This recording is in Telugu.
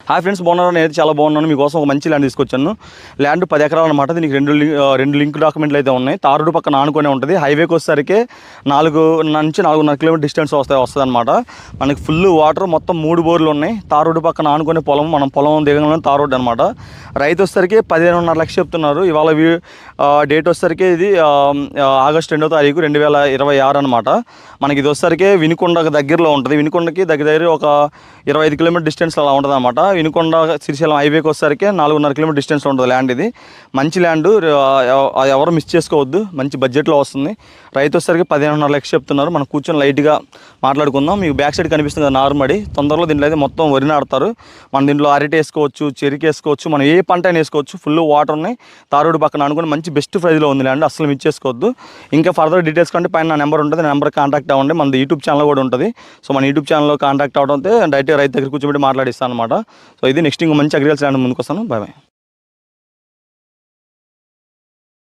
హాయ్ ఫ్రెండ్స్, బాగున్నారు? నేను చాలా బాగున్నాను. మీకోసం ఒక మంచి ల్యాండ్ తీసుకొచ్చాను. ల్యాండ్ 10 ఎకరాలు అనమాట. దీనికి రెండు లింక్ డాక్యుమెంట్లు అయితే ఉన్నాయి. తార్ రోడ్డు పక్కన ఆనుకునే ఉంటుంది. హైవేకి వచ్చేసరికి 4 నుంచి 4.5 కిలోమీటర్ డిస్టెన్స్ వస్తుంది అనమాట. మనకి ఫుల్ వాటర్, మొత్తం 3 బోర్లు ఉన్నాయి. తార్ రోడ్డు పక్కన ఆనుకునే పొలం, మనం పొలం దిగంగానే తార్ రోడ్డు అనమాట. రైతు వచ్చేసరికి 15.5 లక్షలు చెప్తున్నారు. ఇవాళ డేట్ వచ్చేసరికి ఇది ఆగస్టు 2వ తారీఖు 2026 అనమాట. మనకి ఇది వచ్చేసరికి వినుకొండ దగ్గరలో ఉంటుంది. వినుకొండకి దగ్గర ఒక 25 కిలోమీటర్ డిస్టెన్స్ అలా ఉంటుంది అనమాట. వినుకొండ శ్రీశైలం హైవేకి వచ్చేసరికి 4.5 కిలోమీటర్ డిస్టెన్స్లో ఉంటుంది ల్యాండ్. ఇది మంచి ల్యాండ్, ఎవరు మిస్ చేసుకోవద్దు. మంచి బడ్జెట్లో వస్తుంది. రైతు వచ్చేసరికి 15.5 లక్షలు చెప్తున్నారు. మనం కూర్చొని లైట్గా మాట్లాడుకుందాం. మీకు బ్యాక్ సైడ్ కనిపిస్తుంది కదా నార్మడి, తొందరలో దీంట్లో అయితే మొత్తం వరి నాడతారు. మనం దీంట్లో అరటి వేసుకోవచ్చు, చెరికి వేసుకోవచ్చు, మనం ఏ పంట అయినా వేసుకోవచ్చు. ఫుల్ వాటర్ ఉన్నాయి. తారోడు పక్కన అనుకుని మంచి బెస్ట్ ప్రైస్లో ఉంది ల్యాండ్. అసలు మిస్ చేసుకోవద్దు. ఇంకా ఫర్దర్ డీటెయిల్స్ కంటే పైన నా నెంబర్ ఉంటుంది. నెంబర్ కాంటాక్ట్ అవ్వండి. మన యూట్యూబ్ ఛానల్ కూడా ఉంటుంది. సో మన యూట్యూబ్ ఛానల్లో కాంటాక్ట్ అవడంతో డైరెక్ట్గా రైతు దగ్గర కూర్చోబెట్టి మాట్లాడిస్తాను అనమాట. సో ఇది నెక్స్ట్ ఇంకో మంచి అగ్రికల్చర్ ల్యాండ్ ముందుకు వస్తాను. Bye bye.